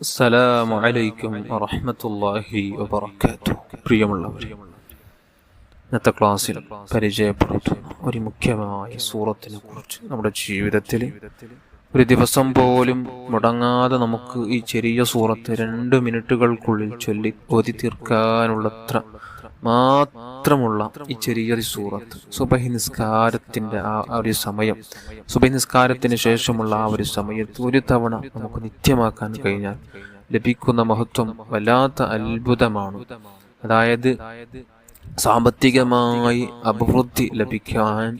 അസ്സലാമു അലൈക്കും വറഹ്മത്തുള്ളാഹി വബറകാതുഹു. പ്രിയമുള്ളവരെ, ഇന്നത്തെ ക്ലാസ്സിൽ പരിചയപ്പെടുത്തുന്ന ഒരു മുഖ്യമായ സൂറത്തിനെ കുറിച്ച് നമ്മുടെ ജീവിതത്തിൽ ഒരു ദിവസം പോലും മുടങ്ങാതെ നമുക്ക് ഈ ചെറിയ സൂറത്ത് 2 മിനിറ്റുകൾക്കുള്ളിൽ ചൊല്ലി ഓതി തീർക്കാനുള്ളത്ര മാത്രമുള്ള ഈ ചെറിയൊരു സൂറത്ത്, സുബഹി നിസ്കാരത്തിന്റെ ആ ഒരു സമയം, സുബഹി നിസ്കാരത്തിന് ശേഷമുള്ള ആ ഒരു സമയത്ത് ഒരു തവണ നമുക്ക് നിത്യമാക്കാൻ കഴിഞ്ഞാൽ ലഭിക്കുന്ന മഹത്വം വല്ലാത്ത അത്ഭുതമാണ്. അതായത് സാമ്പത്തികമായി അഭിവൃദ്ധി ലഭിക്കാൻ,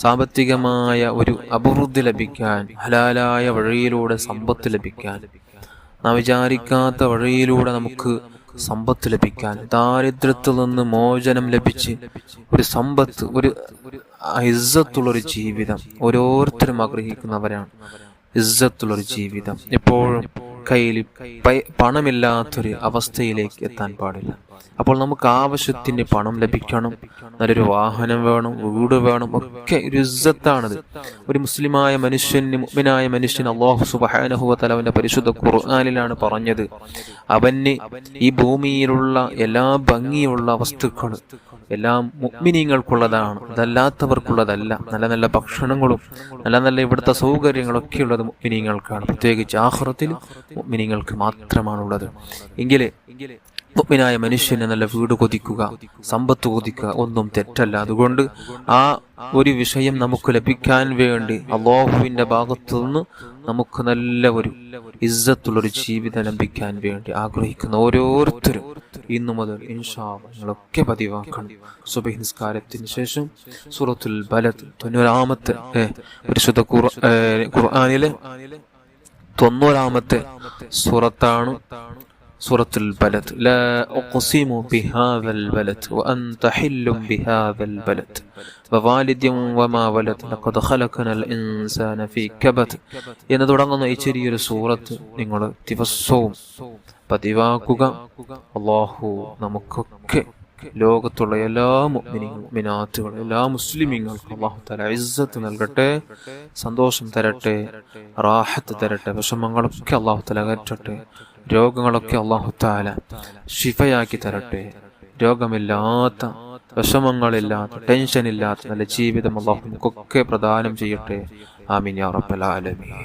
സാമ്പത്തികമായ ഒരു അഭിവൃദ്ധി ലഭിക്കാൻ, ഹലാലായ വഴിയിലൂടെ സമ്പത്ത് ലഭിക്കാൻ, നാം വിചാരിക്കാത്ത വഴിയിലൂടെ നമുക്ക് സമ്പത്ത് ലഭിക്കാൻ, ദാരിദ്ര്യത്തിൽ നിന്ന് മോചനം ലഭിച്ച് ഒരു സമ്പത്ത്, ഒരു ഇസ്സത്തുള്ളൊരു ജീവിതം ഓരോരുത്തരും ആഗ്രഹിക്കുന്നവരാണ്. ഇസ്സത്തുള്ളൊരു ജീവിതം. എപ്പോഴും കയ്യിൽ പണമില്ലാത്തൊരു അവസ്ഥയിലേക്ക് എത്താൻ പാടില്ല. അപ്പോൾ നമുക്ക് ആവശ്യത്തിന് പണം ലഭിക്കണം, നല്ലൊരു വാഹനം വേണം, വീട് വേണം, ഒക്കെ ഒരു ഇസ്സത്താണത്. ഒരു മുസ്ലിമായ മനുഷ്യന്, മുഅ്മിനായ മനുഷ്യൻ അല്ലാഹു സുബ്ഹാനഹു വ തആല അവന്റെ പരിശുദ്ധ ഖുർആനിലാണ് പറഞ്ഞത്, അവന് ഈ ഭൂമിയിലുള്ള എല്ലാ ഭംഗിയുള്ള വസ്തുക്കൾ എല്ലാം മുഅ്മിനീങ്ങൾക്കുള്ളതാണ്, അതല്ലാത്തവർക്കുള്ളതല്ല. നല്ല നല്ല ഭക്ഷണങ്ങളും നല്ല നല്ല ഇവിടുത്തെ സൗകര്യങ്ങളൊക്കെ ഉള്ളത് മുഅ്മിനീങ്ങൾക്കാണ്. പ്രത്യേകിച്ച് ആഖിറത്തിൽ മുഅ്മിനീങ്ങൾക്ക് മാത്രമാണുള്ളത്. എങ്കിലേ മുഅ്മിനായ മനുഷ്യന് നല്ല വീട് കൊതിക്കുക, സമ്പത്ത് കൊതിക്കുക ഒന്നും തെറ്റല്ല. അതുകൊണ്ട് ആ ഒരു വിഷയം നമുക്ക് ലഭിക്കാൻ വേണ്ടി അല്ലാഹുവിന്റെ ഭാഗത്തു നിന്ന് നമുക്ക് നല്ല ഒരു ഇസ്സത്തുള്ളൊരു ജീവിതം ലഭിക്കാൻ വേണ്ടി ആഗ്രഹിക്കുന്ന ഓരോരുത്തരും ഇന്നു മുതൽ ഇൻഷാ അല്ലാഹ് നിങ്ങളൊക്കെ പതിവാക്കണം. സുബഹി നിസ്കാരത്തിന് ശേഷം സൂറത്തുൽ ബലദ് 90-ാമത്തെ പരിശുദ്ധ ഖുർആനിലെ 90-ാമത്തെ സൂറത്താണ് സൂറത്തുൽ ബലദ്. ലാ ഉഖ്സിമു ബിഹാദൽ ബലദ് വഅൻത ഹില്ലും ബിഹാദൽ ബലദ് വവാലിദിൻ വമാ വലദ് ലഖദ് ഖലഖനൽ ഇൻസാന ഫീ കബദ് എന്ന് തുടങ്ങുന്ന ഈ ചെറിയൊരു സൂറത്ത് നിങ്ങൾ ദിവസവും പതിവാക്കുക. അല്ലാഹു നമുക്കൊക്കെ ലോകത്തുള്ള എല്ലാ മുഅ്മിനാത്തുകളും എല്ലാ മുസ്ലിമീങ്ങൾക്കും അല്ലാഹു തആല ഇസ്സത്ത് നൽകട്ടെ, സന്തോഷം തരട്ടെ, റാഹത്ത് തരട്ടെ, വിഷമങ്ങളൊക്കെ അല്ലാഹു തആല അകറ്റട്ടെ, രോഗങ്ങളൊക്കെ അല്ലാഹു തആല ശിഫയാക്കി തരട്ടെ. രോഗമില്ലാത്ത, വിഷമങ്ങളില്ലാത്ത, ടെൻഷൻ ഇല്ലാത്ത നല്ല ജീവിതം അല്ലാഹു നമുക്കൊക്കെ പ്രദാനം ചെയ്യട്ടെ. ആമീൻ യാ റബ്ബൽ ആലമീൻ.